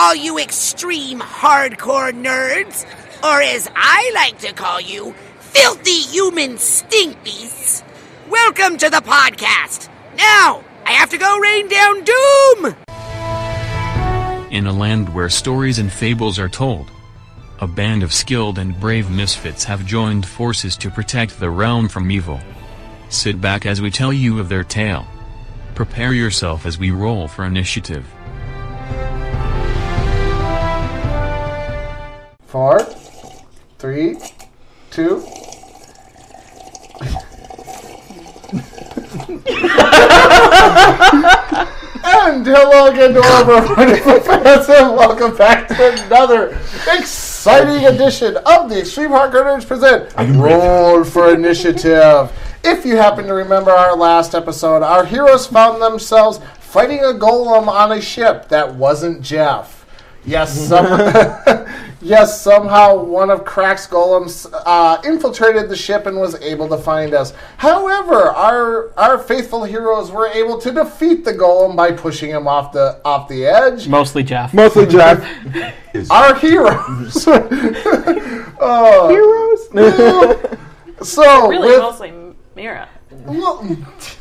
all you extreme hardcore nerds, or as I like to call you, filthy human stink beasts. Welcome to the podcast. Now, I have to go rain down doom! In a land where stories and fables are told, a band of skilled and brave misfits have joined forces to protect the realm from evil. Sit back as we tell you of their tale. Prepare yourself as we roll for initiative. 4, 3, 2. And hello again to all of our wonderful fans, and welcome back to another exciting edition of the Extreme Hardcore Nerds present Roll for Initiative. If you happen to remember our last episode, our heroes found themselves fighting a golem on a ship that wasn't Jeff. Yes, somehow one of Crack's golems infiltrated the ship and was able to find us. However, our faithful heroes were able to defeat the golem by pushing him off the edge. Mostly Jeff. Our heroes. Heroes? So really, mostly Mira. Once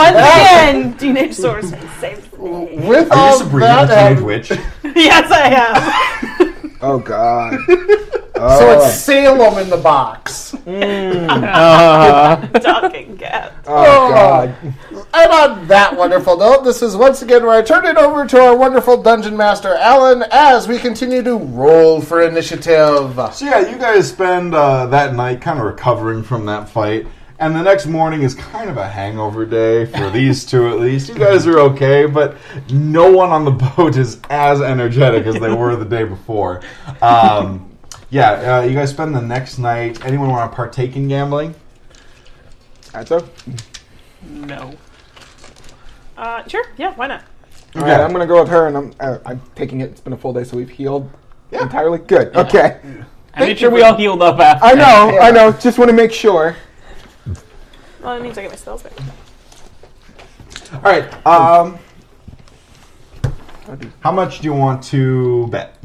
again, Teenage Sorcerer saves the day. With all that, witch? Yes, I am. Oh God! So it's Salem in the box. Talking cat. Oh God! And on that wonderful note, this is once again where I turn it over to our wonderful Dungeon Master, Alan, as we continue to roll for initiative. So yeah, you guys spend that night kind of recovering from that fight, and the next morning is kind of a hangover day for these two at least. You guys are okay, but no one on the boat is as energetic as they were the day before. You guys spend the next night. Anyone want to partake in gambling? That's okay. No. Sure. Yeah, why not? Okay. All right, I'm gonna go with her, and I'm taking it. It's been a full day, so we've healed entirely. Good. Yeah. Okay. I made sure we all healed up after. I know. Just want to make sure. Well, that means I get my spells back. All right. How much do you want to bet?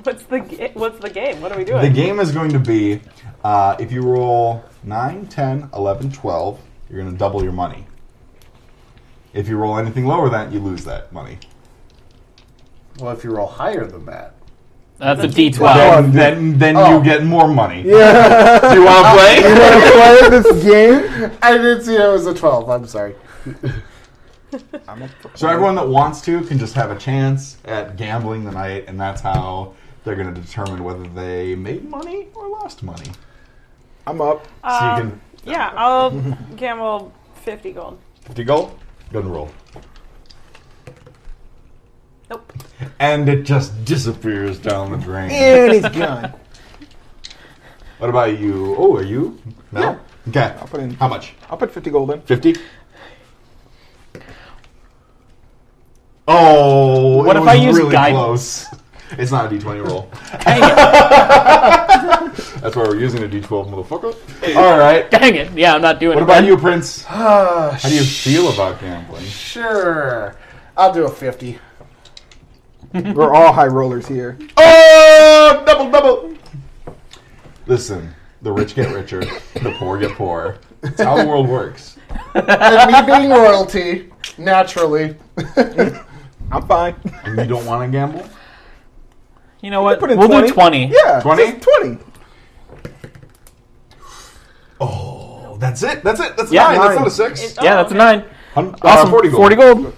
What's the game? What are we doing? The game is going to be, if you roll 9, 10, 11, 12, you're going to double your money. If you roll anything lower than that, you lose that money. Well, if you roll higher than that. That's a D12. Then you get more money. Yeah. Do you want to play? You want to play this game? I didn't see it was a 12. I'm sorry. So everyone that wants to can just have a chance at gambling the night, and that's how they're going to determine whether they made money or lost money. I'm up. So you can. Yeah, I'll gamble 50 gold. 50 gold? Go ahead and roll. Nope. And it just disappears down the drain. And he's gone. What about you? Oh, are you? No? Yeah. Okay. I'll put in. How much? I'll put 50 gold in. 50? Oh, what it if was I use really guidance? Close. It's not a D20 roll. Dang it. That's why we're using a D12, motherfucker. All right. Dang it. Yeah, I'm not doing it. What about you, Prince? How do you feel about gambling? Sure. I'll do a 50. We're all high rollers here. Oh, double. Listen, the rich get richer, the poor get poorer. That's how the world works. And me being royalty, naturally. I'm fine. And you don't want to gamble? You know what? Put in We'll 20. do 20. Yeah. 20? 20. Oh, that's it. That's a 9. That's not a 6. Yeah, that's a 9. Awesome. 40 gold. 40 gold. Do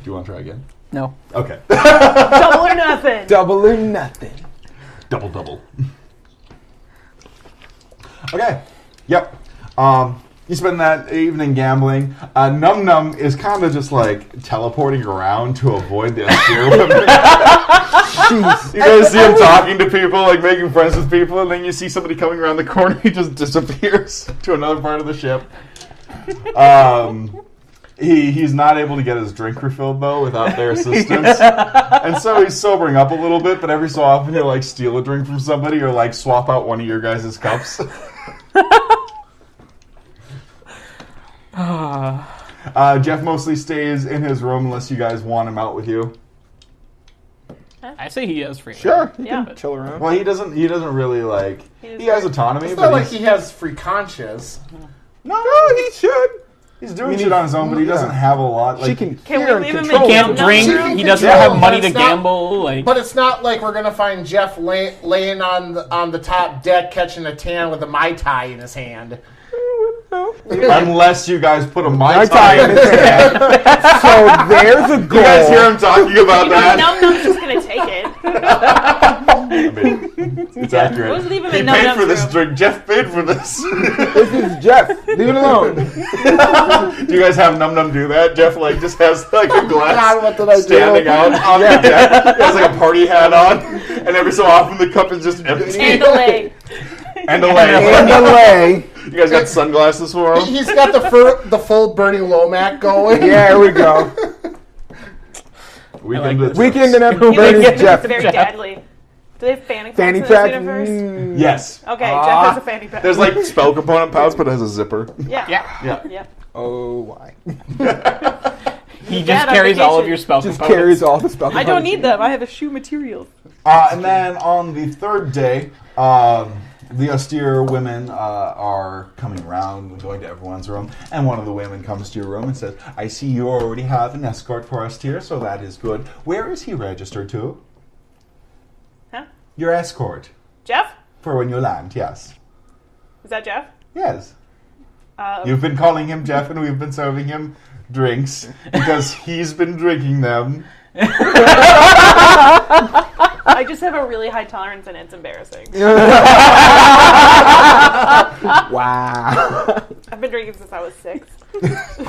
you want to try again? No. Okay. Double or nothing. Double or nothing. Double. Okay. Yep. You spend that evening gambling. Num Num is kind of just like teleporting around to avoid the Astear women. You guys see him talking to people, like making friends with people, and then you see somebody coming around the corner. He just disappears to another part of the ship. He's not able to get his drink refilled though without their assistance, and so he's sobering up a little bit. But every so often he'll like steal a drink from somebody or like swap out one of your guys' cups. Jeff mostly stays in his room unless you guys want him out with you. I say he has free. Sure, you Yeah. can chill around. Well, he doesn't really like. He has autonomy, It's but not like he has free conscience. no, he should. He's doing shit on his own, but he doesn't have a lot. Like, She can Can hear we and leave him control. He can't No, drink. no, He no. doesn't Control, have money but to it's not- gamble. Like, But it's not like we're gonna find Jeff laying on the top deck catching a tan with a Mai Tai in his hand. unless you guys put a Mai Mai Tai Tai in his hand. So there's a goal. You guys hear him talking about that? Num Num's just gonna take it. I mean, it's accurate. Let's leave him He in Num paid Num's for this room. drink. Jeff paid for this. This is Jeff. Leave it alone. Do you guys have Num Num do that? Jeff like just has like a glass God, what did I do? standing out on the deck. He has like a party hat on, and every so often the cup is just empty. And a leg. And a leg. And delay. You guys got sunglasses for him? He's got the full Bernie Lomax going. Yeah, here we go. Weekend like at Weekend Jeff. and You Bernie's think Jeff. it's very deadly. Do they have fanny packs Fanny in pack. this universe? Yes. Okay, Jeff has a fanny pack. There's like spell component pouch, but it has a zipper. yeah. yeah. Yeah. Oh, why? He just Dad on carries all of vacation. your spell Just components. carries all the spell. I don't need them. I have a shoe materials. And then on the third day, the austere women are coming around and going to everyone's room, and one of the women comes to your room and says, I see you already have an escort for Astear, so that is good. Where is he registered to? Huh? Your escort. Jeff? For when you land, yes. Is that Jeff? Yes. You've been calling him Jeff, and we've been serving him drinks because he's been drinking them. I just have a really high tolerance and it's embarrassing. Wow. I've been drinking since I was 6.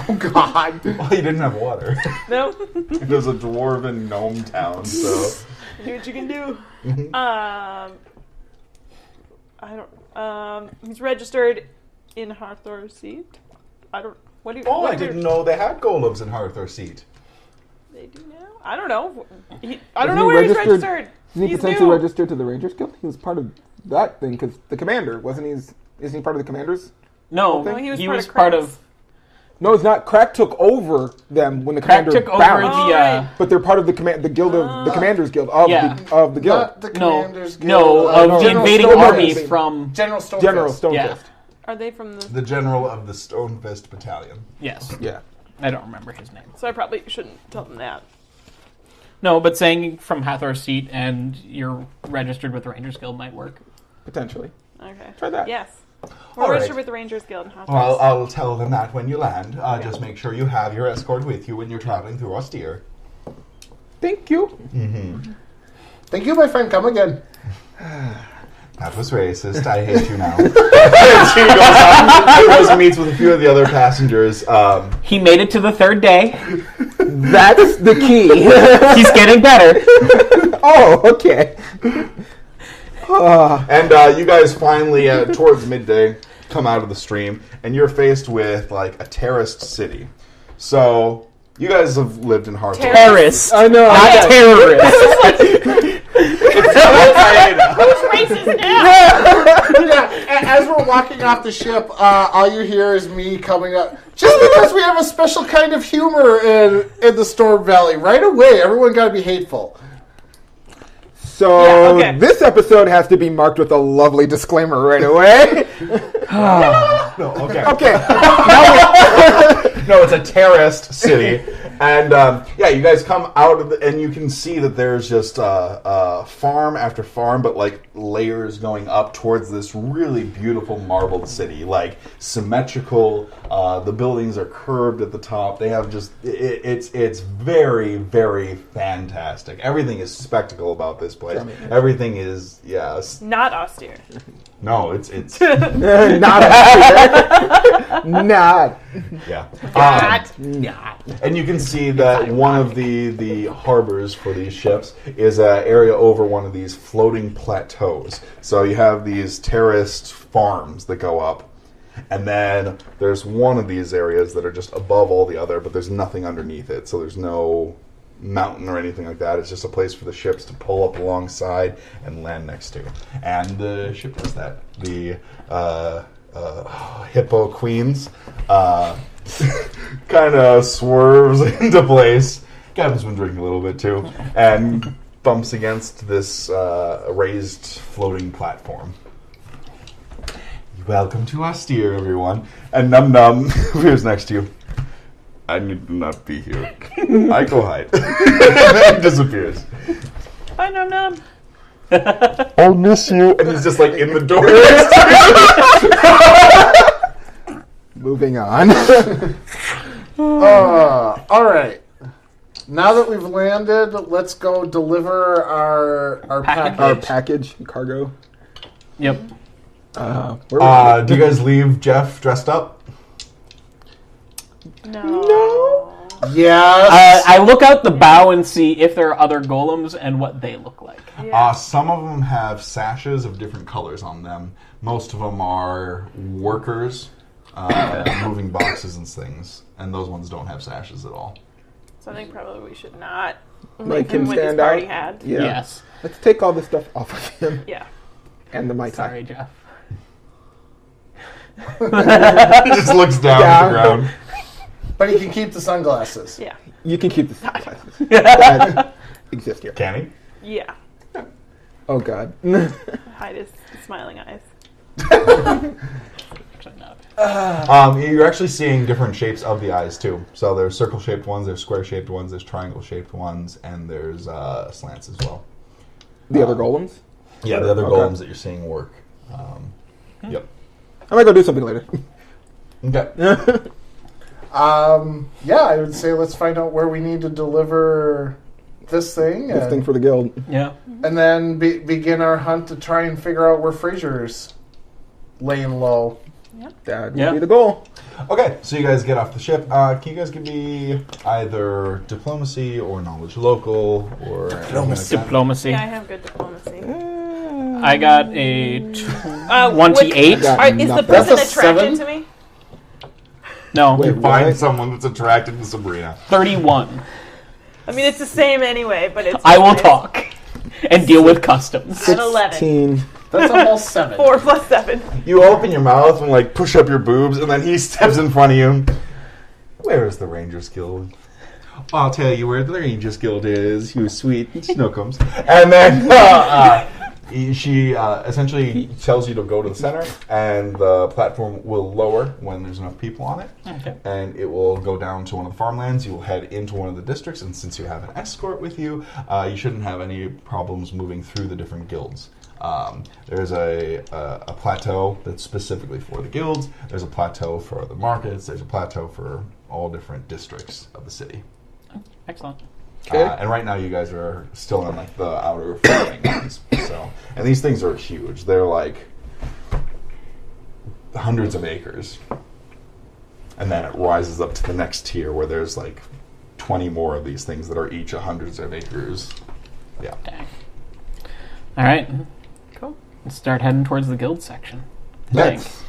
Oh God. Well, he didn't have water. No. It was a dwarven gnome town, so... Do what you can do. I don't. He's registered in Hathor Seat. I don't. What do you? Oh, what I do you- didn't know they had golems in Hathor Seat. They do now. I don't know. I don't Isn't know he where he's registered- registered. Isn't he He's potentially new. registered to the Rangers Guild? He was part of that thing because the commander isn't he part of the commanders? No, No, he he was, was part part of. of No, it's not. Crack took over them when the Crack commander took over bounced. the. right. But they're part of the guild of the commanders guild of Yeah. the guild. Not the No, Commander's Guild. no, of the General invading Stonefist. army from. General Stonefist. General Stonefist. Yeah. Are they from the? The general of the Stonefist Battalion. Yes, Yeah. I don't remember his name. So I probably shouldn't tell them that. No, but saying from Hathor Seat and you're registered with the Rangers Guild might work. Potentially. Okay. Try that. Yes. All We're right. registered with the Rangers Guild in Hathor. Well, I'll tell them that when you land. Just make sure you have your escort with you when you're traveling through Astear. Thank you. Thank you, my friend. Come again. That was racist. I hate you now. She goes and meets with a few of the other passengers. He made it to the third day. That's the key. He's getting better. Oh, okay. And you guys finally, towards midday, come out of the stream, and you're faced with, like, a terraced city. So, you guys have lived in Hardcore. Terrorist. I know. Not terrorist. Who's racist now? Yeah, as we're walking off the ship, all you hear is me coming up. Just because we have a special kind of humor in the Storm Valley, right away, everyone got to be hateful. So Yeah, okay. this episode has to be marked with a lovely disclaimer right away. No, okay. Okay. No, it's a terraced city. And, yeah, you guys come out of and you can see that there's just farm after farm, but, like, layers going up towards this really beautiful marbled city. Like, symmetrical. The buildings are curved at the top. They have just... It's very, very fantastic. Everything is spectacle about this place. Everything is, yes. Not austere. No, it's Not. yeah. Not. And you can see that one of the harbors for these ships is an area over one of these floating plateaus. So you have these terraced farms that go up, and then there's one of these areas that are just above all the other, but there's nothing underneath it. So there's no mountain or anything like that. It's just a place for the ships to pull up alongside and land next to. And the ship does that. The Hippo Queens kind of swerves into place. Gavin's been drinking a little bit too, and bumps against this raised floating platform. Welcome to Astear, everyone. And Num Num appears next to you. I need to not be here. I go hide. And then disappears. Bye, Num Num. I'll miss you. And he's just like in the door. Moving on. All right. Now that we've landed, let's go deliver our package. Our package, cargo. Yep. Where Do you guys leave Jeff dressed up? No. Yes. I look out the bow and see if there are other golems and what they look like. Yeah. Some of them have sashes of different colors on them. Most of them are workers, moving boxes and things. And those ones don't have sashes at all. So I think probably we should not Like leave him him with his stand party out? hat. Yeah. Yes. Let's take all this stuff off of him. Yeah. And the Mai Tai. Sorry, Jeff. He just looks down at the ground. But he can keep the sunglasses. Yeah. You can keep the sunglasses. that exist here. Can he? Yeah. Oh, God. Hide his smiling eyes. Actually, not. You're actually seeing different shapes of the eyes too. So there's circle-shaped ones, there's square-shaped ones, there's triangle-shaped ones, and there's slants as well. The other golems? Yeah, the other Okay. golems that you're seeing work. Yep. I might go do something later. Okay. Yeah, I would say let's find out where we need to deliver this thing. This thing for the guild. Yeah. And then begin our hunt to try and figure out where Fraser's laying low. That would Yeah. be the goal. Okay, so you guys get off the ship. Can you guys give me either diplomacy or knowledge local or Diplomacy. Yeah, I have good diplomacy. I got a 28. got Is the nothing. person That's a attracted 7? to me? No, Wait, Find what? someone that's attracted to Sabrina. 31. I mean, it's the same anyway, but it's. I will nice. talk and deal with customs. At 11. 16. That's a whole 7. 4 plus 7. You open your mouth and like push up your boobs, and then he steps in front of you. Where is the Rangers Guild? I'll tell you where the Rangers Guild is, you sweet snookums. And then she essentially tells you to go to the center, and the platform will lower when there's enough people on it. Okay. And it will go down to one of the farmlands. You will head into one of the districts, and since you have an escort with you, you shouldn't have any problems moving through the different guilds. There's a plateau that's specifically for the guilds. There's a plateau for the markets. There's a plateau for all different districts of the city. Excellent. And right now, you guys are still in like the outer farming ones. So, and these things are huge. They're like hundreds of acres, and then it rises up to the next tier where there's like 20 more of these things that are each hundreds of acres. Yeah. Dang. All right. Cool. Let's start heading towards the guild section. Nice.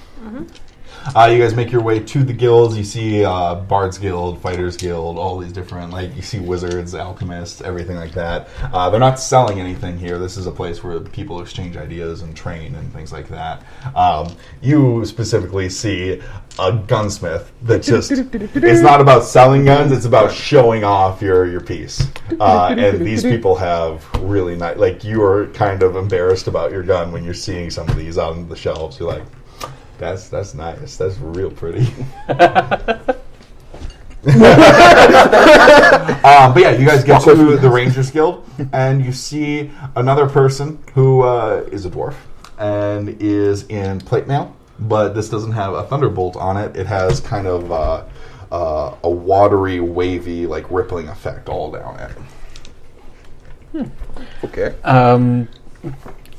You guys make your way to the guilds. You see Bard's Guild, Fighters Guild, all these different, like, you see wizards, alchemists, everything like that. They're not selling anything here. This is a place where people exchange ideas and train and things like that. You specifically see a gunsmith that just, it's not about selling guns, it's about showing off your piece. And these people have really nice, like, you are kind of embarrassed about your gun when you're seeing some of these on the shelves. You're like, That's nice. That's real pretty. But yeah, you guys get to the Rangers Guild, and you see another person who is a dwarf and is in plate mail, but this doesn't have a thunderbolt on it. It has kind of a watery, wavy, like rippling effect all down it. Okay.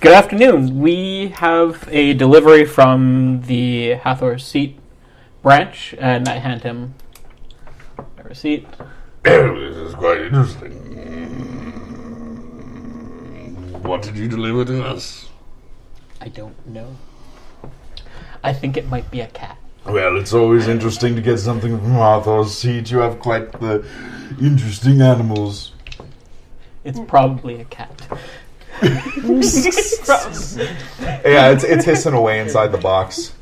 Good afternoon. We have a delivery from the Hathor Seat branch, and I hand him a receipt. This is quite interesting. What did you deliver to us? I don't know. I think it might be a cat. Well, it's always interesting to get something from Arthur's seat. You have quite the interesting animals. It's probably a cat. Yeah, it's hissing away inside the box.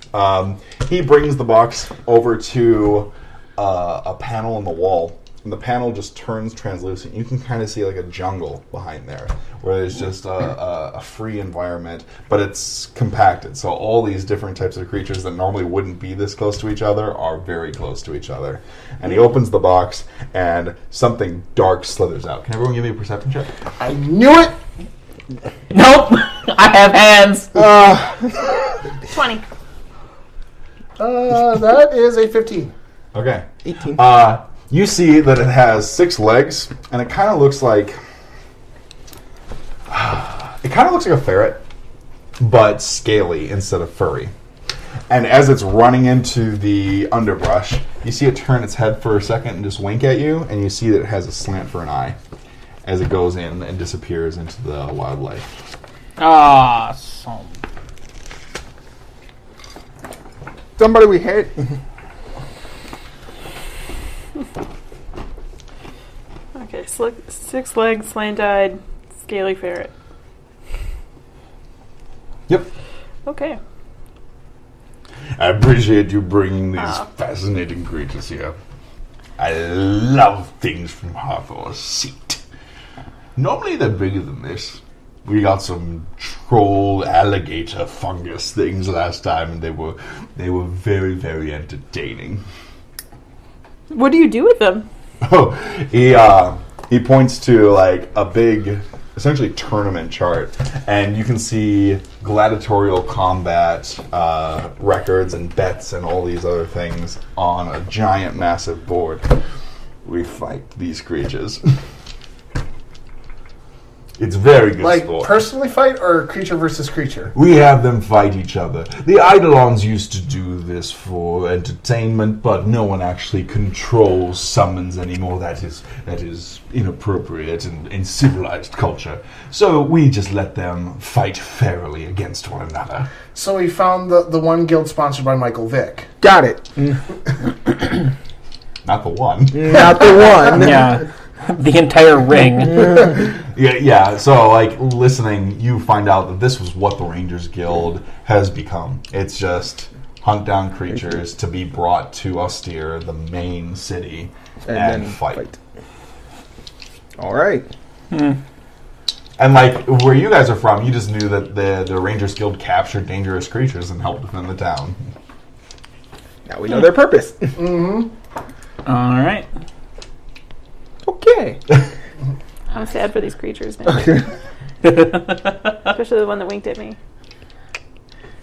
He brings the box over to a panel in the wall, and the panel just turns translucent. You can kind of see like a jungle behind there, where there's just a free environment, but it's compacted. So all these different types of creatures that normally wouldn't be this close to each other are very close to each other. And he opens the box, and something dark slithers out. Can everyone give me a perception check? I knew it! Nope! I have hands! 20. That is a 15. Okay. 18. You see that it has 6 legs, and it kind of looks like a ferret, but scaly instead of furry. And as it's running into the underbrush, you see it turn its head for a second and just wink at you, and you see that it has a slant for an eye as it goes in and disappears into the wildlife. Awesome. Somebody we hate. Okay, 6 legs, slant-eyed, scaly ferret. Yep. Okay. I appreciate you bringing these fascinating creatures here. I love things from Hathor's seat. Normally they're bigger than this. We got some troll alligator fungus things last time, and they were very, very entertaining. What do you do with them? Oh, he points to like a big, essentially tournament chart, and you can see gladiatorial combat records and bets and all these other things on a giant, massive board. We fight these creatures. It's very good Like, sport. personally fight or creature versus creature? We have them fight each other. The Eidolons used to do this for entertainment, but no one actually controls summons anymore. That is inappropriate in civilized culture. So we just let them fight fairly against one another. So we found the one guild sponsored by Michael Vick. Got it. Not the one. Not the one. Yeah. The entire ring. Yeah. So, like, listening, you find out that this was what the Rangers Guild has become. It's just hunt down creatures to be brought to Astear, the main city, and then fight. All right. And, like, where you guys are from, you just knew that the Rangers Guild captured dangerous creatures and helped defend the town. Now we know their purpose. Mm-hmm. All right. Okay. I'm sad for these creatures now. Especially the one that winked at me.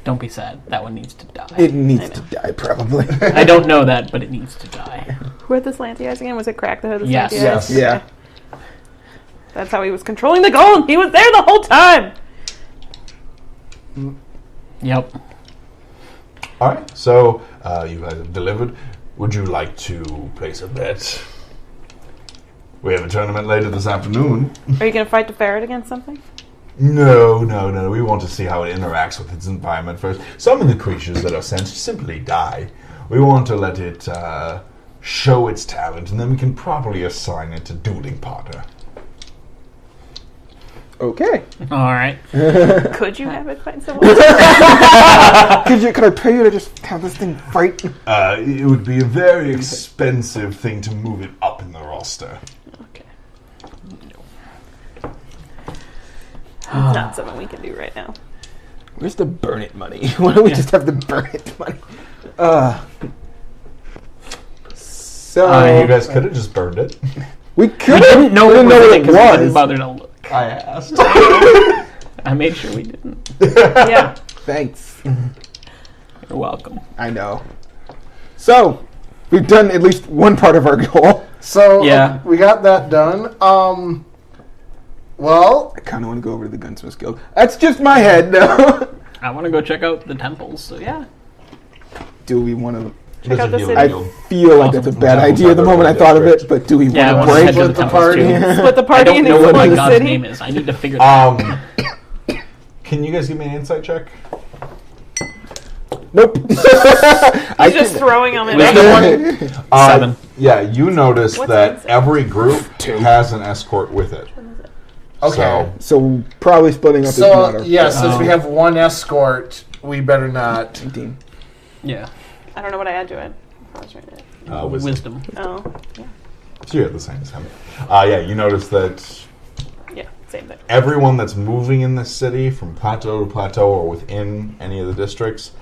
Don't be sad. That one needs to die. It needs to die, probably. I don't know that, but it needs to die. Who had the slanty eyes again? Was it Crack that had the Yes. slanty Yes. eyes? Yeah. That's how he was controlling the golem. He was there the whole time. Yep. All right. So, you guys have delivered. Would you like to place a bet? We have a tournament later this afternoon. Are you going to fight the ferret against something? No. We want to see how it interacts with its environment first. Some of the creatures that are sent simply die. We want to let it show its talent, and then we can properly assign it a dueling partner. Okay. All right. Could you have it fight someone? Could I pay you to just have this thing fight? It would be a very expensive thing to move it up in the roster. Okay. It's not something we can do right now. Where's the burn it money? Why don't we just have the burn it money? So You guys could have just burned it. we We could didn't know we what didn't know what it because we didn't was. bother to look. I asked. I made sure we didn't. Yeah. Thanks. You're welcome. I know. So we've done at least one part of our goal. So Yeah. we got that done. Well, I kind of want to go over to the Gunsmith Guild. That's just my head, though. I want to go check out the temples, so yeah. Do we want to? Check out the city. I feel like that's a bad idea the moment I thought of it, but do we Yeah, I want want to to head break? to the the temples party. too. Split the I party don't and know what my explore the god's city. name is. I need to figure that out. Can you guys give me an insight check? Nope. He's just throwing them in. Wisdom. 7. Yeah, you notice What's that inside? every group has an escort with it. okay. So probably splitting up is So, not our yeah, since we have one escort, we better not. 19. Yeah. I don't know what I add to it. Wisdom. Oh, yeah. So you're at the same time. Yeah, you notice that Yeah, same thing. everyone that's moving in this city, from plateau to plateau or within any of the districts,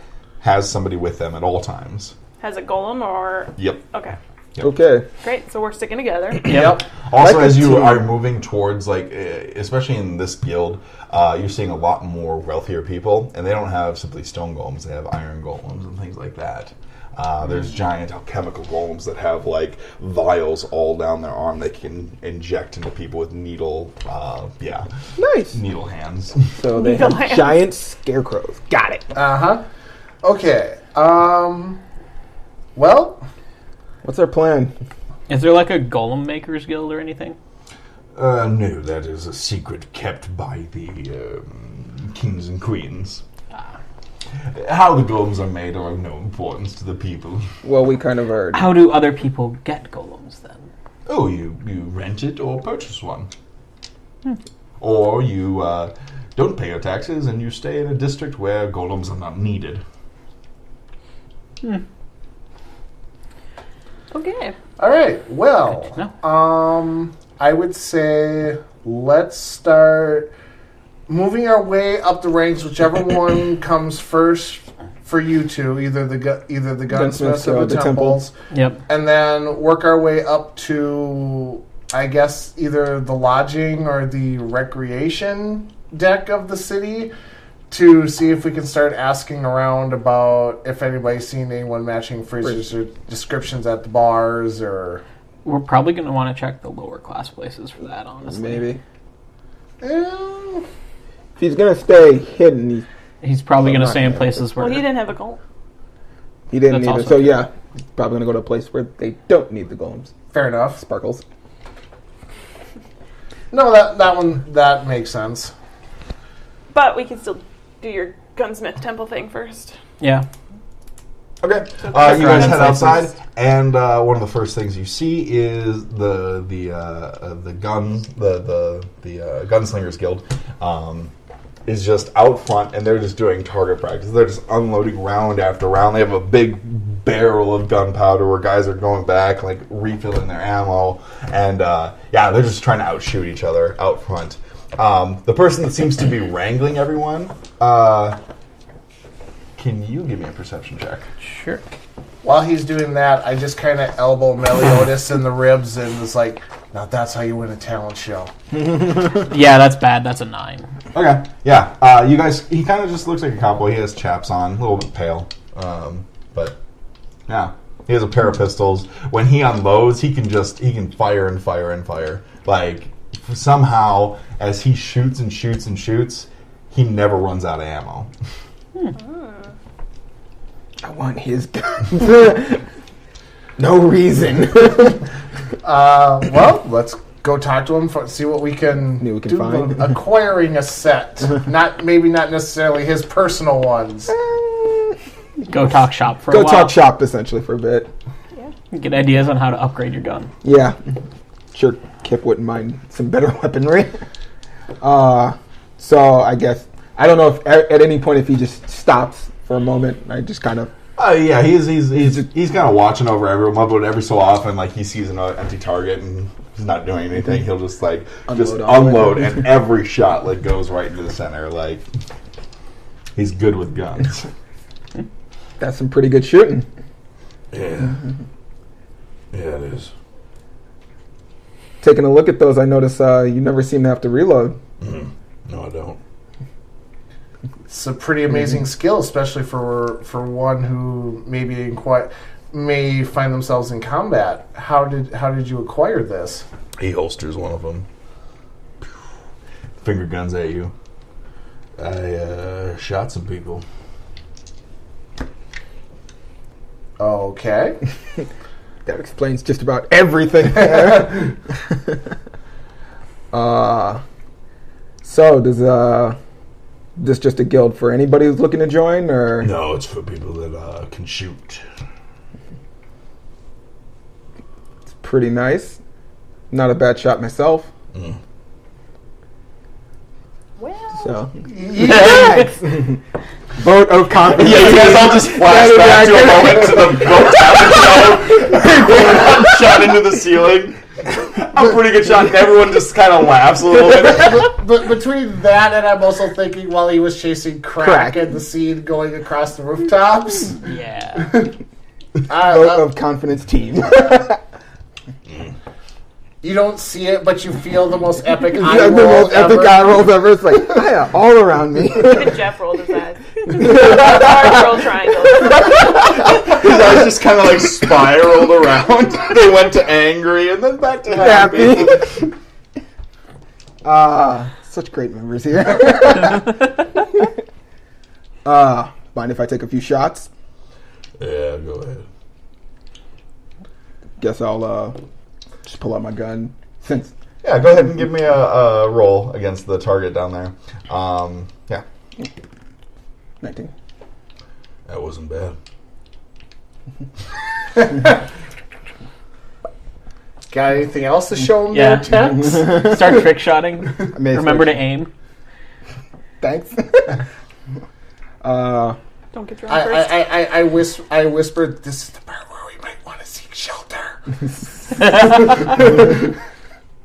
has somebody with them at all times. Has a golem or... Yep. Okay. Yep. Okay. Great, so we're sticking together. Yep. Also, Like as a you team. are moving towards, especially in this guild, you're seeing a lot more wealthier people, and they don't have simply stone golems; they have iron golems and things like that. There's giant alchemical golems that have vials all down their arm they can inject into people with needle, Nice. needle hands. So they Needle have hands. giant scarecrows. Got it. Uh-huh. Okay. Well, What's our plan? Is there like a golem makers guild or anything? No, that is a secret kept by the kings and queens. How the golems are made are of no importance to the people. Well, we kind of are. How do other people get golems then? Oh, you rent it or purchase one. Or you don't pay your taxes and you stay in a district where golems are not needed. Okay. all right. Well, No. I would say let's start moving our way up the ranks. Whichever one comes first for you two, either the gunsmiths or the temples, Yep. and then work our way up to, I guess, either the lodging or the recreation deck of the city to see if we can start asking around about if anybody's seen anyone matching phrases or descriptions at the bars or... We're probably going to want to check the lower class places for that, honestly. Maybe. Eh, If he's going to stay hidden, He's probably going to Well, stay in not- places where... Well, he didn't have a golem. he didn't That's need it. also So, true. yeah. He's probably going to go to a place where they don't need the golems. fair enough. Sparkles. No, that makes sense. But we can still do your gunsmith temple thing first. Yeah. Okay, you Right. guys head Places. outside, and one of the first things you see is the gunslingers guild is just out front, and they're just doing target practice. They're just unloading round after round. They have a big barrel of gunpowder where guys are going back, refilling their ammo, and they're just trying to outshoot each other out front. The person that seems to be wrangling everyone, can you give me a perception check? Sure. While he's doing that, I just kind of elbow Meliodas in the ribs and was like, now that's how you win a talent show. Yeah, that's bad. That's a 9. Okay, yeah. You guys, he kind of just looks like a cowboy. He has chaps on, a little bit pale. But, yeah. He has a pair of pistols. When he unloads, he can fire and fire and fire. Somehow, as he shoots and shoots and shoots, he never runs out of ammo. I want his guns. No reason. Well, let's go talk to him, see what we can, See what we can do. find. Acquiring a set. Maybe not necessarily his personal ones. Go talk shop for a Go while. talk shop, essentially, for a bit. Get ideas on how to upgrade your gun. Yeah. Sure, Kip wouldn't mind some better weaponry. So, I guess, I don't know if at any point if he just stops for a moment. I just kind of... Yeah, he's kind of watching over everyone, but every so often, he sees an empty target and he's not doing anything. He'll just unload, and every shot goes right into the center. He's good with guns. That's some pretty good shooting. Yeah, yeah, it is. Taking a look at those, I notice you never seem to have to reload. No, I don't. It's a pretty amazing skill, especially for one who may find themselves in combat. How did you acquire this? He holsters one of them. Finger guns at you. I shot some people. Okay. That explains just about everything. So does this just a guild for anybody who's looking to join, or No, it's for people that can shoot. it's pretty nice? Not a bad shot myself. Well, So Yeah. Vote of confidence. Yeah, you guys all just flash back to a moment to the rope shot into the ceiling. A pretty good shot, and everyone just kind of laughs a little bit. But between that and I'm also thinking while he was chasing Crack and the scene going across the rooftops. Yeah. Vote of confidence team. You don't see it, but you feel the most epic The eye roll most epic ever. eye rolls ever. It's like, yeah, all around me. Even Jeff rolled his eyes. Hard roll triangle. His eyes just kind of like spiraled around. They went to angry and then back to happy. Such great memories here. Mind if I take a few shots? Yeah, go ahead. Guess I'll just pull out my gun. Since Yeah, go ahead and give me a roll against the target down there. Yeah. 19. That wasn't bad. Got anything else to show him Yeah. there, Tex? Start trick shotting. May Remember to start- aim. Thanks. Don't get drawn first. I whispered, this is the part where we might want to seek shelter.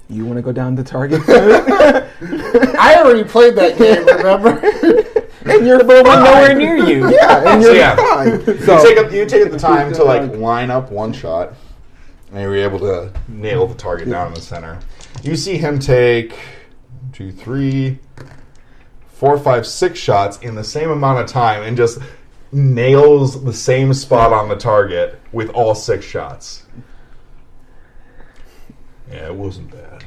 You want to go down to Target? I already played that game, remember? And you're Nowhere near you. Yeah, and So, you're yeah. fine. You take the time to like line up one shot, and you're able to nail the target down in the center. You see him take 2, 3, 4, 5, 6 shots in the same amount of time, and just nails the same spot on the target with all 6 shots. Yeah, it wasn't bad.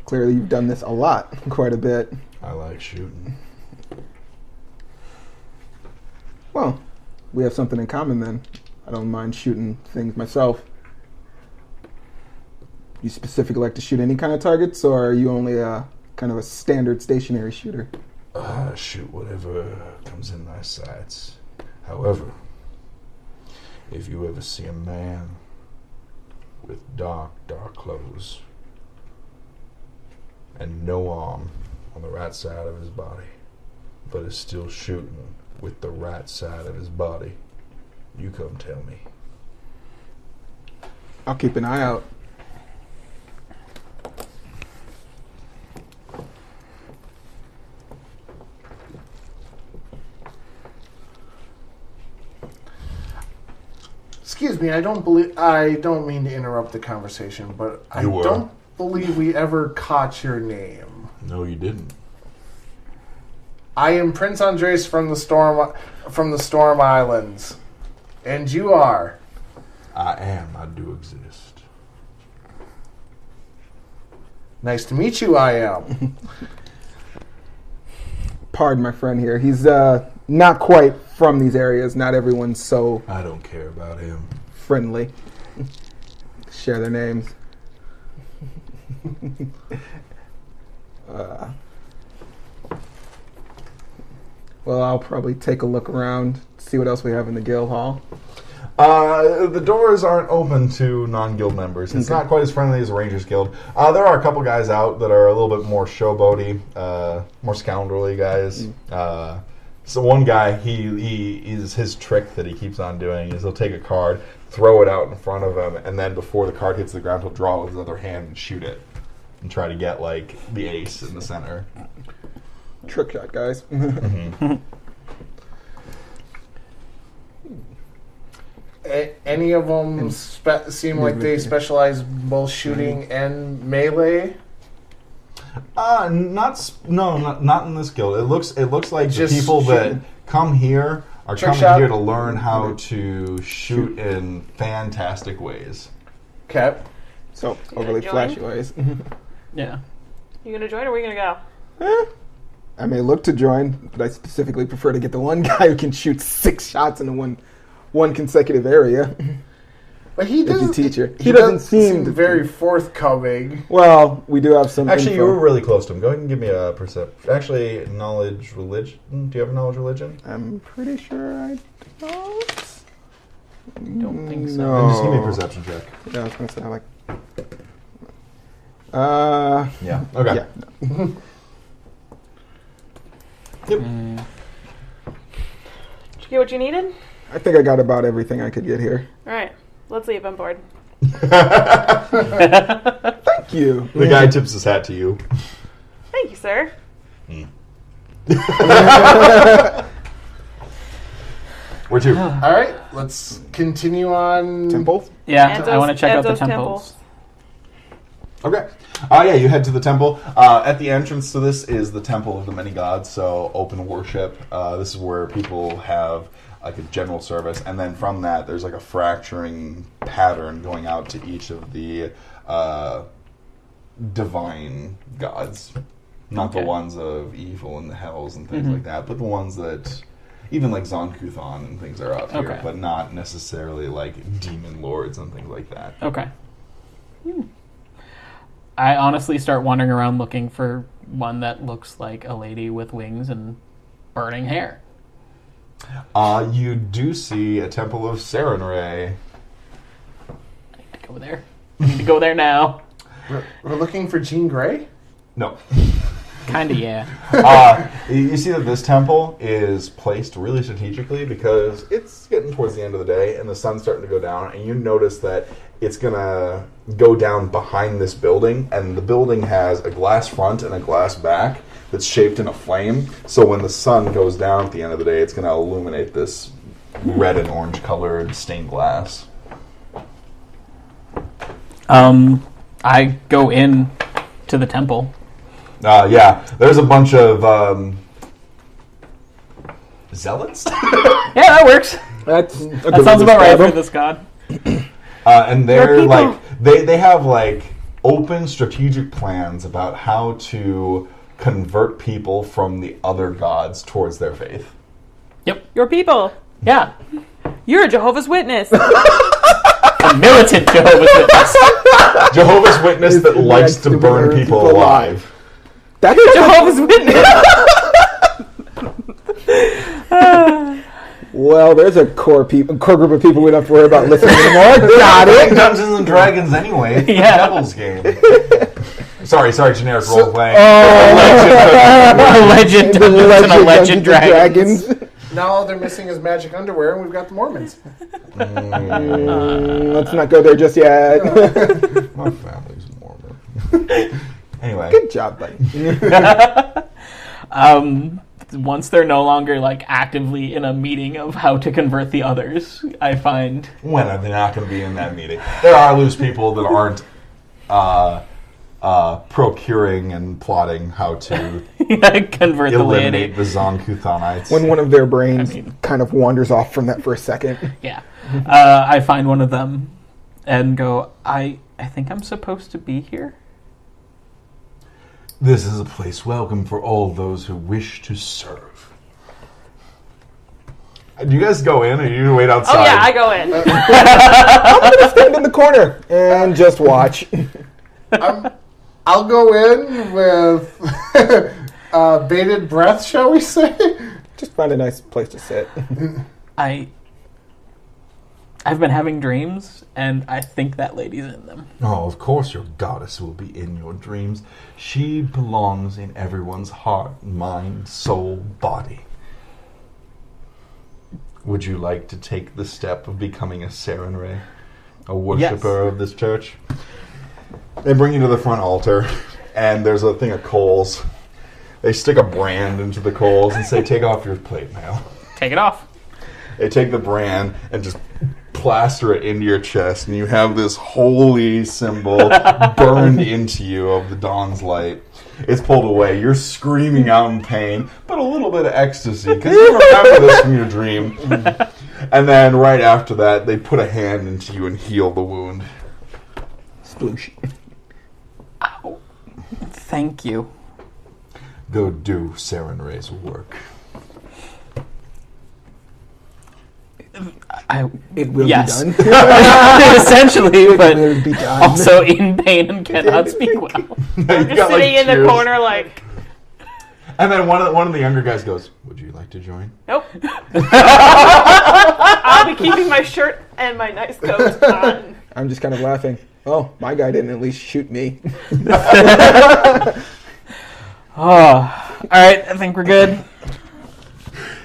Clearly, you've done this a lot, quite a bit. I like shooting. Well, we have something in common then. I don't mind shooting things myself. You specifically like to shoot any kind of targets, or are you only a kind of a standard stationary shooter? Shoot whatever comes in my sights. However, if you ever see a man with dark clothes and no arm on the right side of his body, but is still shooting with the right side of his body, you come tell me. I'll keep an eye out. Excuse me, I don't mean to interrupt the conversation, but I You were. don't believe we ever caught your name. No, you didn't. I am Prince Andres from the Storm Islands. And you are? I do exist. Nice to meet you, I am. Pardon my friend here. He's not quite from these areas. Not everyone's so I don't care about him. friendly. Share their names. Well, I'll probably take a look around, see what else we have in the guild hall. The doors aren't open to non-guild members. It's not quite as friendly as a Rangers Guild. There are a couple guys out that are a little bit more showboaty, more scoundrelly guys. So one guy, he is his trick that he keeps on doing is he'll take a card, throw it out in front of him, and then before the card hits the ground, he'll draw it with his other hand and shoot it, and try to get like the ace in the center. Trick shot, guys. Any of them seem like they specialize in both shooting and melee? Not in this guild. It looks like Just the people that shooting. come here are Trick coming shot? here to learn how to shoot in fantastic ways. Okay. So, overly join? flashy ways. Yeah. You gonna join or are we gonna go? I may look to join, but I specifically prefer to get the one guy who can shoot 6 shots in one consecutive area. But he As a doesn't. teacher. He He doesn't doesn't seem seem to- very forthcoming. Well, we do have some Actually, info. you were really close to him. Go ahead and give me a perception. Actually, knowledge religion. Do you have a knowledge religion? I'm pretty sure I don't. Don't think so. No. Then just give me a perception check. Yeah, I was going to say, like... Yeah. Okay. Yeah. Yep. Did you get what you needed? I think I got about everything I could get here. All right, let's leave. I'm bored. Thank you. The guy tips his hat to you. Thank you, sir. Where to? All right, let's continue on. Temple? Yeah, Anzo's- I want to check out the Anzo's temples. Okay. Yeah, you head to the temple. At the entrance to this is the Temple of the Many Gods, so open worship. This is where people have like a general service, and then from that there's like a fracturing pattern going out to each of the divine gods. Not the Okay. ones of evil and the hells and things like that, but the ones that even like Zon-Kuthon and things are up here, Okay. but not necessarily like demon lords and things like that. Okay. I honestly start wandering around looking for one that looks like a lady with wings and burning hair. You do see a temple of Sarenrae. I need to go there. I need to go there now. We're looking for Jean Grey? No. Kinda, yeah. You see that this temple is placed really strategically because it's getting towards the end of the day and the sun's starting to go down, and you notice that it's going to go down behind this building, and the building has a glass front and a glass back that's shaped in a flame, so when the sun goes down at the end of the day, it's going to illuminate this red and orange colored stained glass. I go in to the temple. Yeah, there's a bunch of zealots? Yeah, that works. That That sounds about right for this god. And they're people. like they have like open strategic plans about how to convert people from the other gods towards their faith. Your people. Yeah. You're a Jehovah's Witness. A militant Jehovah's Witness. Jehovah's Witness that likes to burn people alive. That is Jehovah's Witness. Well, there's a core group of people we don't have to worry about listening anymore. Got Playing it. Dungeons and Dragons anyway. It's Yeah. the Devil's game. sorry, generic role playing. Alleged The Dungeons and alleged Dungeons and dragons. Now all they're missing is magic underwear, and we've got the Mormons. Let's not go there just yet. My family's Mormon. Anyway. Good job, buddy. Once they're no longer like actively in a meeting of how to convert the others, I find When are they not going to be in that meeting? There are loose people that aren't procuring and plotting how to convert the eliminate laity. the Zon-Kuthonites. When one of their brains I mean- kind of wanders off from that for a second. Yeah. I find one of them and go, I think I'm supposed to be here. This is a place welcome for all those who wish to serve. Do you guys go in or you wait outside? Oh yeah, I go in. I'm going to stand in the corner and just watch. I'll go in with bated breath, shall we say? Just find a nice place to sit. I've been having dreams, and I think that lady's in them. Oh, of course your goddess will be in your dreams. She belongs in everyone's heart, mind, soul, body. Would you like to take the step of becoming a Sarenrae? A worshiper of this church? They bring you to the front altar, and there's a thing of coals. They stick a brand into the coals and say, take off your plate mail. Take it off. They take the brand and just plaster it into your chest, and you have this holy symbol burned into you of the dawn's light. It's pulled away. You're screaming out in pain, but a little bit of ecstasy, because you remember this from your dream. And then right after that, they put a hand into you and heal the wound. Sploosh. Ow. Thank you. Go do Sarenrae's work. It will Yes. be done. Essentially, It but will be done. also in pain and cannot speak well. I'm just sitting in the corner like, And then one of the younger guys goes, would you like to join? nope. I'll be keeping my shirt and my nice coat on. I'm just kind of laughing. Oh, my guy didn't at least shoot me. Oh, all right. I think we're good.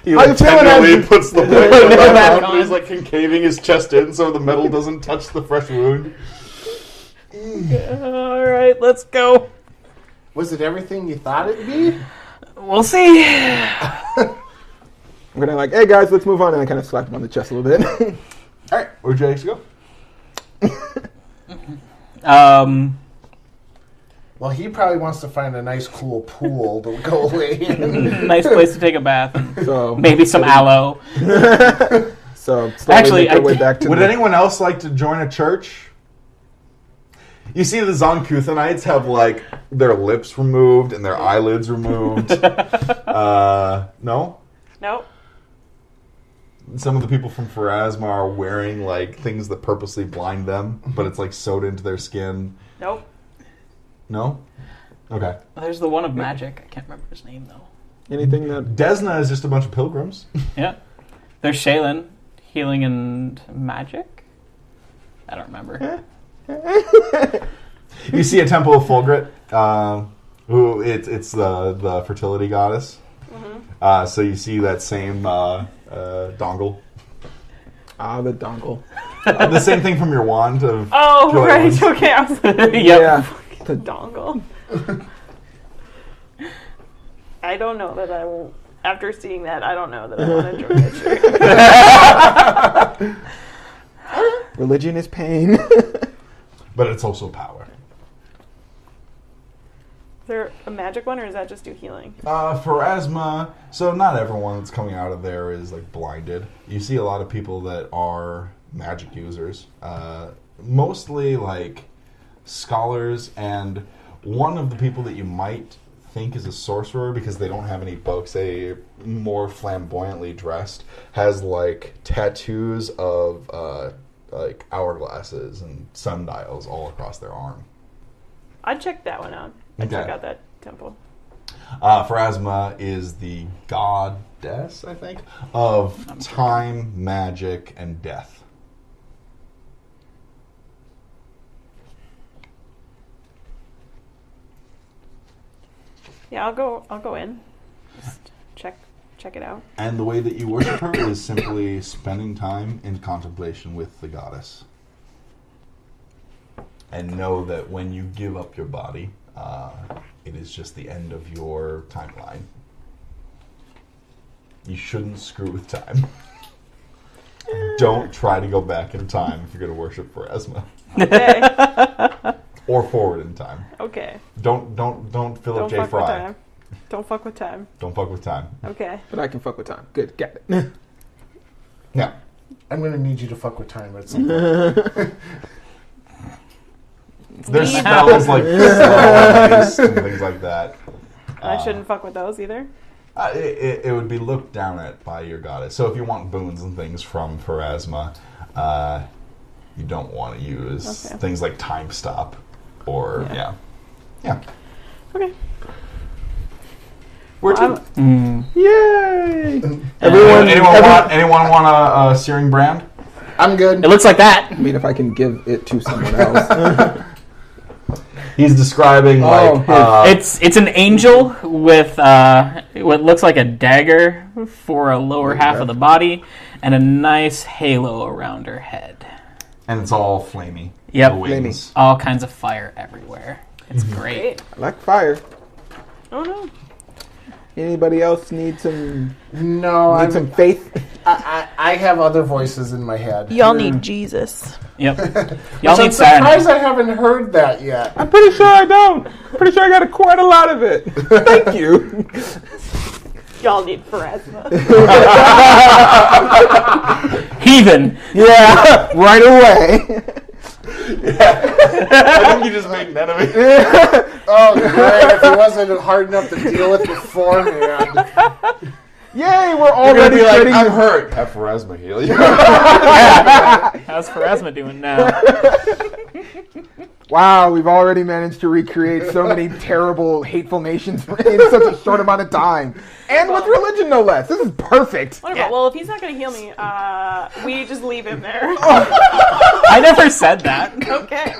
He How you like feeling, tenderly Andrew? puts the blade back on. on. He's like concaving his chest in so the metal doesn't touch the fresh wound. All right, let's go. Was it everything you thought it'd be? We'll see. I'm gonna like, hey guys, let's move on, and I kind of slap him on the chest a little bit. All right, where'd you guys go? Well, he probably wants to find a nice, cool pool to go away in. Nice place to take a bath. And So maybe some aloe. So slowly Actually, make our I way did- back to Would the, anyone else like to join a church? You see, the Zonkuthanites have like their lips removed and their eyelids removed. No. Nope. Some of the people from Pharasma are wearing like things that purposely blind them, but it's like sewed into their skin. Nope. No? Okay. There's the one of magic. I can't remember his name though. anything that Desna is just a bunch of pilgrims. Yeah. There's Shaylin, healing and magic. I don't remember. You see a temple of Fulgrit, who it's the fertility goddess. Mm-hmm. So you see that same dongle. the dongle. The same thing from your wand of Oh, joy right. wands. Okay. I was Yep. Yeah. the dongle. I don't know that I will. After seeing that, I don't know that I want to join the church. Religion is pain. But it's also power. Is there a magic one, or is that just do healing? Pharasma, so not everyone that's coming out of there is like blinded. You see a lot of people that are magic users, mostly like scholars, and one of the people that you might think is a sorcerer because they don't have any books, they more flamboyantly dressed, has like tattoos of like hourglasses and sundials all across their arm. I'd check that one out. I'd check Okay. out that temple. Pharasma is the goddess, I think, of time, magic, and death. Yeah, I'll go in. Just check it out. And the way that you worship her is simply spending time in contemplation with the goddess. And know that when you give up your body, it is just the end of your timeline. You shouldn't screw with time. Don't try to go back in time if you're going to worship Pharasma. Okay. Or forward in time. Okay. Don't Philip Don't J. fuck with Fry. time. Don't fuck with time. Don't fuck with time. Okay. But I can fuck with time. Good, got it. Yeah. I'm going to need you to fuck with time at some point. There's spells like slow and haste and things like that. I shouldn't fuck with those either. It would be looked down at by your goddess. So if you want boons and things from Pharasma, you don't want to use Okay. things like time stop or yeah. Okay. Where to? Yay! Anyone want a searing brand? I'm good. It looks like that. I mean, if I can give it to someone else. He's describing It's an angel with what looks like a dagger for a lower half of the body and a nice halo around her head. and it's all flamey. Yep. The wings. All kinds of fire everywhere. It's great. Great. I like fire. Oh no. Anybody else need some No, some faith? I have other voices in my head. Y'all need Jesus. Yep. Which Y'all I'm need surprised Saturn. I haven't heard that yet. I'm pretty sure I don't. Pretty sure I got quite a lot of it. Thank you. Y'all need Pharasma. Heathen. Yeah, right away. I think you just make none of it. Oh, great. If he wasn't hard enough to deal with beforehand. Yay, we're You're gonna already be like, getting I'm hurt. Have Pharasma heal you. How's Pharasma doing now? Wow, we've already managed to recreate so many terrible, hateful nations in such a short amount of time. And with religion, no less. This is perfect. Wonderful. Well, if he's not going to heal me, we just leave him there. I never said that. Okay.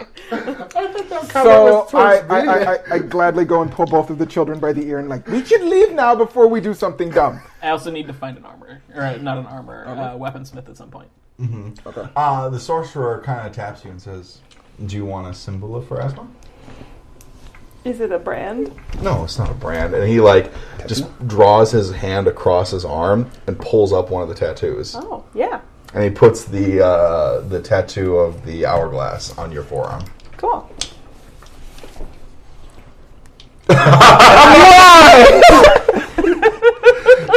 So I gladly go and pull both of the children by the ear and like, we should leave now before we do something dumb. I also need to find an armor, or not an armor, weaponsmith at some point. Mm-hmm. Okay. The sorcerer kind of taps you and says, "Do you want a symbol of Pharasma?" Is it a brand? No, it's not a brand. And he just draws his hand across his arm and pulls up one of the tattoos. Oh, yeah. And he puts the tattoo of the hourglass on your forearm. Cool.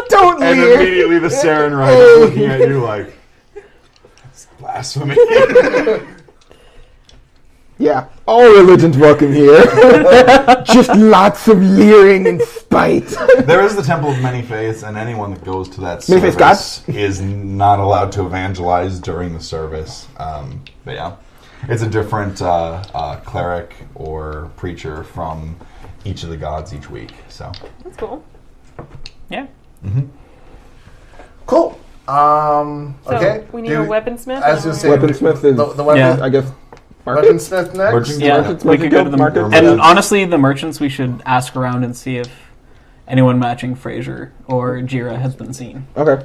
Don't And leave. immediately the Saren Rite is looking at you like, it's blasphemy. Yeah, all religions welcome here. Just lots of leering and spite. There is the Temple of Many Faiths, and anyone that goes to that Many Faiths service is not allowed to evangelize during the service. But yeah, it's a different cleric or preacher from each of the gods each week. So That's cool. Yeah. mm-hmm. Cool. So Okay. we need a weaponsmith. I was going to say, Weaponsmith is, the weapon, Yeah. I guess, market. weaponsmith next. Merchant- Yeah, Merchants, we could go to the market. market. And honestly, the merchants, we should ask around and see if anyone matching Fraser or Jira has been seen. Okay.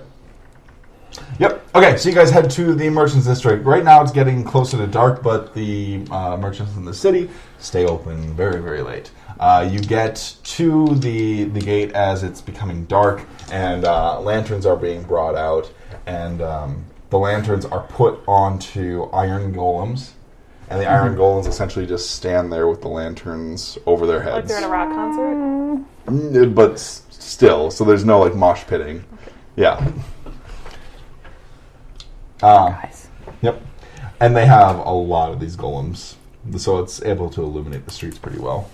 Yep. Okay, so you guys head to the Merchants District. Right now it's getting closer to dark, but the merchants in the city stay open very, very late. You get to the gate as it's becoming dark, and lanterns are being brought out, and the lanterns are put onto iron golems, and the iron golems essentially just stand there with the lanterns over their heads. Like they're in a rock concert? But still, so there's no mosh pitting. Yeah. Guys. Yep. And they have a lot of these golems, so it's able to illuminate the streets pretty well.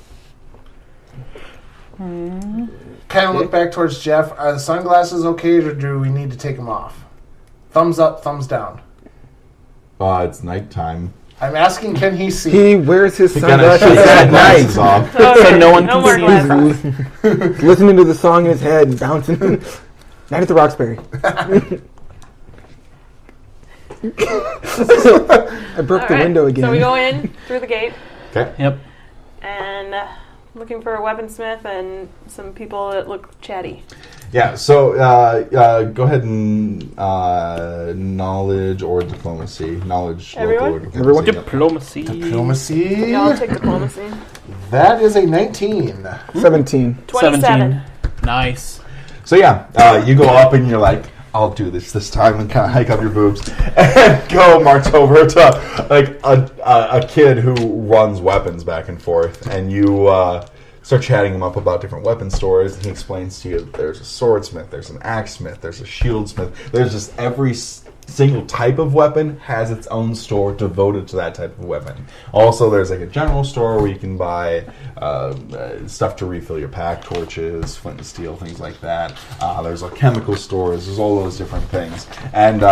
Kind of look back towards Jeff. Are the sunglasses okay, or do we need to take them off? Thumbs up, thumbs down. It's nighttime. I'm asking, can he see? He wears his He kinda sunglasses shakes at his glasses night. off. So no one No can more see glasses. Listening to the song in his head and bouncing. Night at the Roxbury. I broke All the right. window again. So we go in through the gate Okay. Yep. and looking for a weaponsmith and some people that look chatty. Yeah, so go ahead and knowledge or diplomacy. Knowledge, Everyone? local or diplomacy. Everyone? Yep. Diplomacy. Diplomacy. Yeah, I'll take diplomacy. That is a 19. 17. 27. Nice. So yeah, you go up and you're like, I'll do this time, and kind of hike up your boobs and go march over to like a kid who runs weapons back and forth, and you start chatting him up about different weapon stores, and he explains to you that there's a swordsmith, there's an axesmith, there's a shieldsmith, there's just every single type of weapon has its own store devoted to that type of weapon. Also, there's a general store where you can buy stuff to refill your pack, torches, flint and steel, things like that. There's chemical stores, there's all those different things. And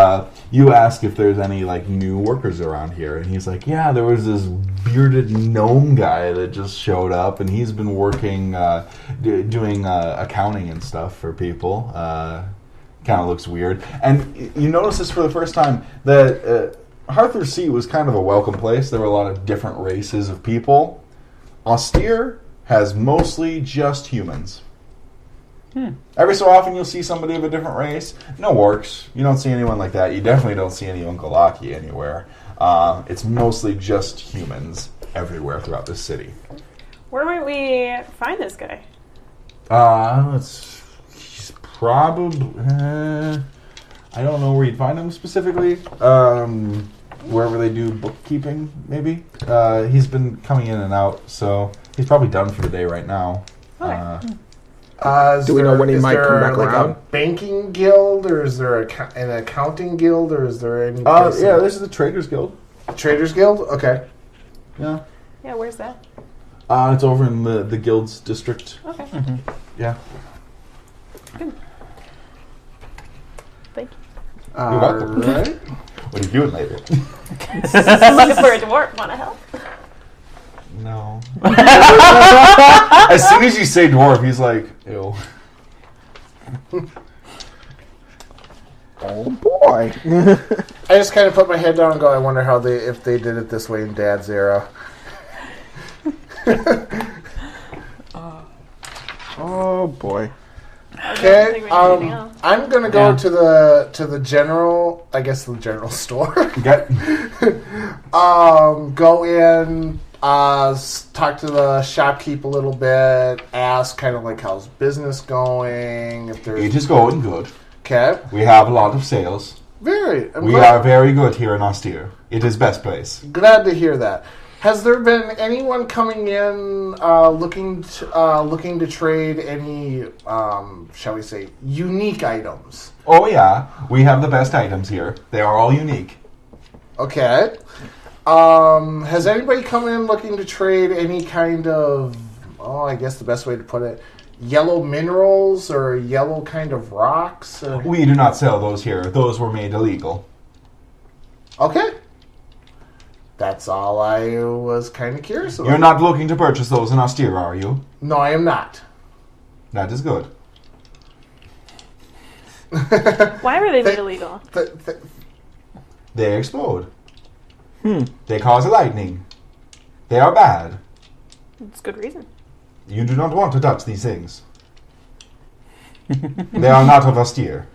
you ask if there's any new workers around here, and he's like, yeah, there was this bearded gnome guy that just showed up, and he's been working doing accounting and stuff for people. Kind of looks weird. And you notice this for the first time, that Arthur's Seat was kind of a welcome place. There were a lot of different races of people. Astear has mostly just humans. Every so often you'll see somebody of a different race. No orcs. You don't see anyone like that. You definitely don't see any Unkalaki anywhere. It's mostly just humans everywhere throughout the city. Where might we find this guy? He's probably... I don't know where you'd find him specifically. Wherever they do bookkeeping, maybe. He's been coming in and out, so he's probably done for the day right now. Okay. Do we know when he might come back around? A banking guild, or is there an accounting guild, or is there any? Yeah, this is the Traders Guild. Traders Guild. Okay. Yeah. Yeah, where's that? It's over in the guild's district. Okay. Yeah. Thank you. You're welcome. Right. What are you doing later? Looking for a dwarf. Want to help? no. As soon as you say dwarf, he's like, ew. Oh boy. I just kind of put my head down and go, I wonder if they did it this way in Dad's era. Oh boy. Okay, I'm gonna go to the general, I guess the general store. Okay. Go in, talk to the shopkeep a little bit, ask kind of like how's business going. If there's It is going good. okay, We have a lot of sales. I'm We are very good here in Astear. It is best place. glad to hear that. Has there been anyone coming in looking to trade any, shall we say, unique items? Oh yeah, we have the best items here. They are all unique. Okay. Has anybody come in looking to trade any kind of, I guess the best way to put it, yellow minerals or yellow kind of rocks? We do not sell those here. Those were made illegal. Okay. That's all I was kind of curious about. You're not looking to purchase those in Astear, are you? No, I am not. That is good. Why were they made illegal? They explode. They cause lightning. They are bad. It's good reason. You do not want to touch these things. They are not of Astear.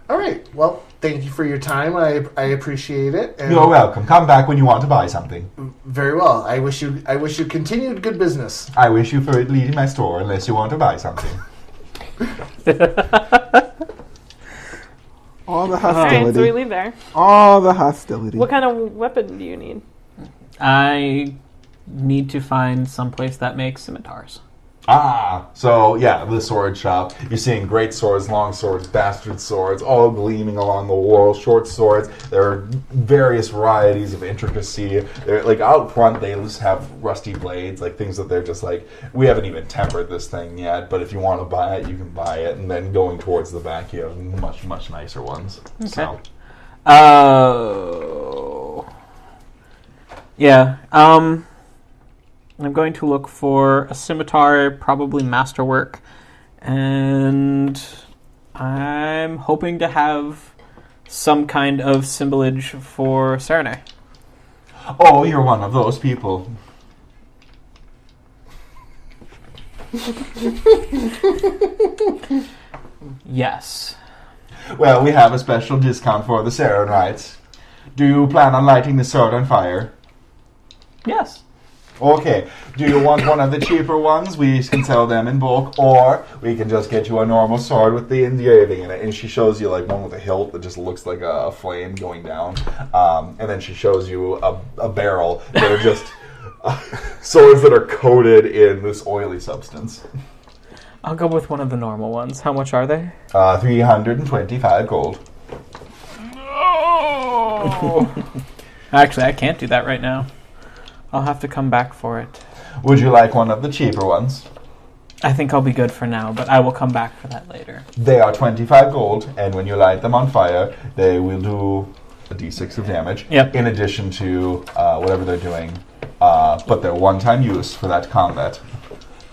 All right. Well, thank you for your time. I appreciate it. And You're welcome. Come back when you want to buy something. very well. I wish you continued good business. I wish you for leaving my store unless you want to buy something. All the All right, so we hostility. leave there. All the hostility. What kind of weapon do you need? I need to find someplace that makes scimitars. So yeah, the sword shop. You're seeing great swords, long swords, bastard swords, all gleaming along the wall. Short swords. There are various varieties of intricacy. They're like out front. They just have rusty blades, like things that they're just like, we haven't even tempered this thing yet. But if you want to buy it, you can buy it. And then going towards the back, you have much nicer ones. Okay. So. Yeah. I'm going to look for a scimitar, probably masterwork, and I'm hoping to have some kind of symbolage for Serenay. Oh, you're one of those people. Yes. Well, we have a special discount for the Saren rights. Do you plan on lighting the sword on fire? Yes. Okay. Do you want one of the cheaper ones? We can sell them in bulk, or we can just get you a normal sword with the engraving in it. And she shows you like one with a hilt that just looks like a flame going down. And then she shows you a barrel that are just swords that are coated in this oily substance. I'll go with one of the normal ones. How much are they? 325 gold. Actually, I can't do that right now. I'll have to come back for it. Would you like one of the cheaper ones? I think I'll be good for now, but I will come back for that later. They are 25 gold, and when you light them on fire, they will do a d6 of damage. Yep. In addition to whatever they're doing, but they're one-time use for that combat.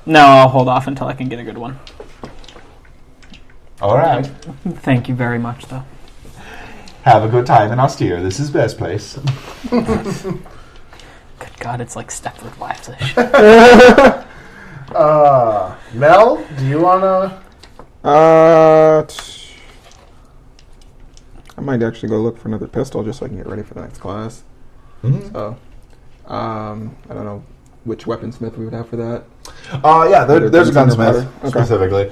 No, I'll hold off until I can get a good one. All right. Thank you very much, though. Have a good time in Astear. This is best place. Good God, it's like Stepford Wives-ish. Mel, do you wanna? I might actually go look for another pistol just so I can get ready for the next class. Mm-hmm. So, I don't know which weaponsmith we would have for that. Yeah, there's a gunsmith Okay. specifically.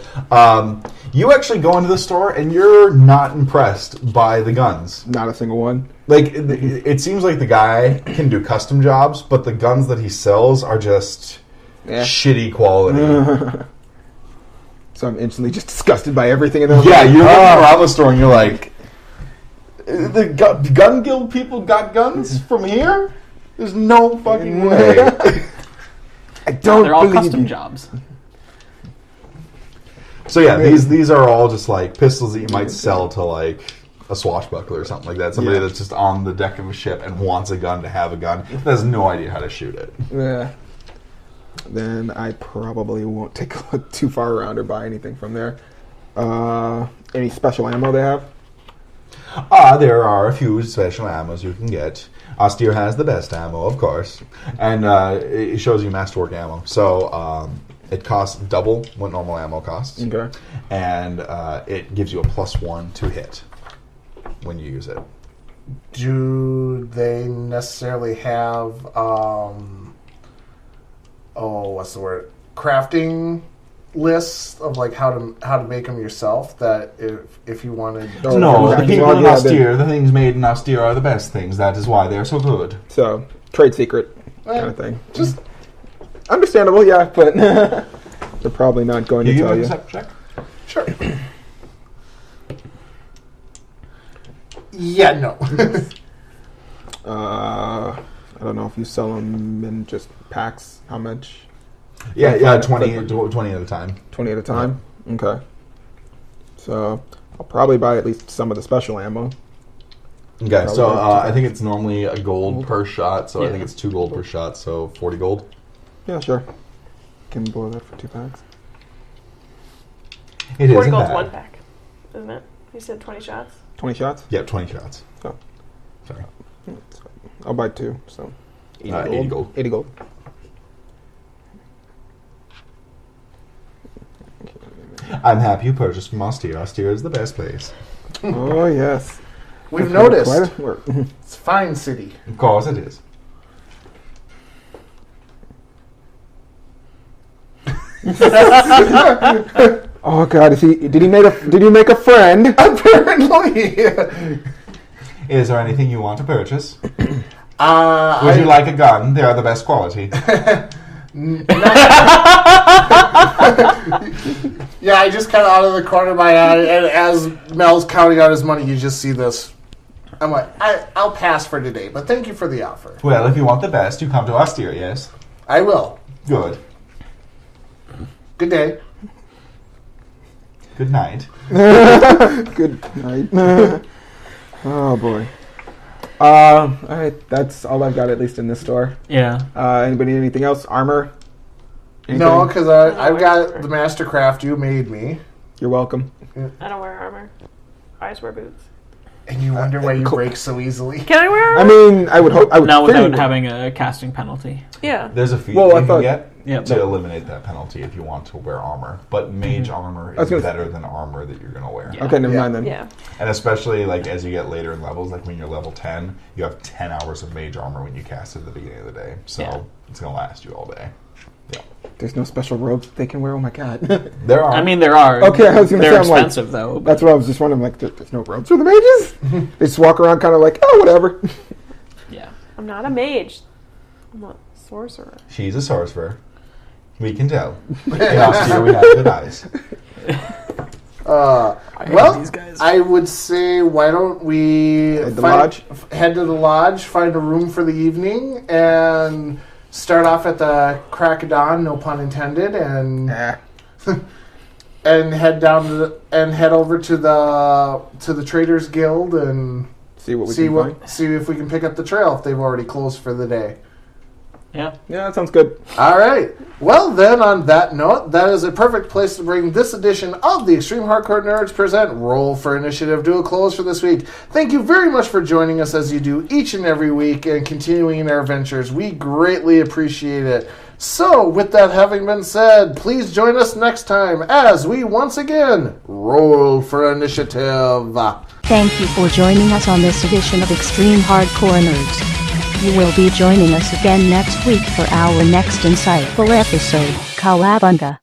You actually go into the store and you're not impressed by the guns. Not a single one. Like, it seems like the guy can do custom jobs, but the guns that he sells are just shitty quality. So I'm instantly just disgusted by everything in the Yeah, you're looking around the store and you're like, the gun guild people got guns from here? There's no fucking way. I don't They're all believe custom you. jobs. So yeah, these are all just like pistols that you might sell to like a swashbuckler or something like that. Somebody that's just on the deck of a ship and wants a gun to have a gun, but has no idea how to shoot it. Yeah. Then I probably won't take a look too far around or buy anything from there. Any special ammo they have? There are a few special ammos you can get. Astear has the best ammo, of course. And it shows you masterwork ammo. So it costs double what normal ammo costs. Okay. And it gives you a +1 to hit when you use it. Do they necessarily have, what's the word? Crafting lists of like how to make them yourself? That if you wanted. No, the people in Astear, the things made in Astear are the best things. That is why they're so good. So trade secret kind of thing. Just understandable, yeah, but they're probably not going to tell you. Check? Sure. Yeah, no. I don't know if you sell them in just packs. How much? Yeah, 20 at a time. 20 at a time? Okay. So I'll probably buy at least some of the special ammo. Okay, so I think it's normally a gold per shot, so I think it's 2 gold per shot, so 40 gold. Yeah, sure. Can blow that for 2 packs. It 40 isn't gold's bad. 1 pack, isn't it? You said 20 shots? 20 shots? Yeah, 20 shots. Oh. Sorry. I'll buy 2, so 80 gold. 80 gold. I'm happy you purchased from Astear. Astear is the best place. Oh, yes. We've noticed. Quite a work. It's a fine city. Of course it is. Oh God! Did he make a friend? Apparently. Is there anything you want to purchase? Would Would you like a gun? They are the best quality. Yeah, I just kind of out of the corner of my eye, and as Mel's counting out his money, you just see this. I'm like, I'll pass for today, but thank you for the offer. Well, if you want the best, you come to Astear, yes? I will. Good. Good day. Good night. Good night. Oh boy. All right, that's all I've got, at least in this store. Yeah. Anybody need anything else? Armor? Anything? No, because I've got the Mastercraft you made me. You're welcome. I don't wear armor. I just wear boots. And you wonder why you break so easily. Can I wear armor? I mean, I would hope. Not without having a casting penalty. Yeah. There's a feat Well, I you thought- can get Yep. to eliminate that penalty if you want to wear armor. But mage armor is better than armor that you're going to wear. Yeah. Okay, never mind then. Yeah. And especially like as you get later in levels, like when you're level 10, you have 10 hours of mage armor when you cast it at the beginning of the day. So it's going to last you all day. Yeah. There's no special robes they can wear. Oh my God. There are. I mean, there are. Okay, I was gonna They're say, I'm like- expensive, though. That's what I was just wondering. Like, there's no robes for the mages. They just walk around, kind of like, oh, whatever. Yeah. I'm not a mage. I'm a sorcerer. She's a sorcerer. We can tell. In Austria, we have good eyes. Well, these guys. I would say, why don't we Head to the lodge? Head to the lodge, find a room for the evening, and start off at the crack of dawn, no pun intended, and and head down to head over to the Traders Guild and See what we can find. see if we can pick up the trail if they've already closed for the day. Yeah. Yeah, that sounds good. All right. Well, then, on that note, that is a perfect place to bring this edition of the Extreme Hardcore Nerds Present Roll for Initiative to a close for this week. Thank you very much for joining us as you do each and every week and continuing in our adventures. We greatly appreciate it. So, with that having been said, please join us next time as we once again roll for initiative. Thank you for joining us on this edition of Extreme Hardcore Nerds. You will be joining us again next week for our next insightful episode, Kawabunga.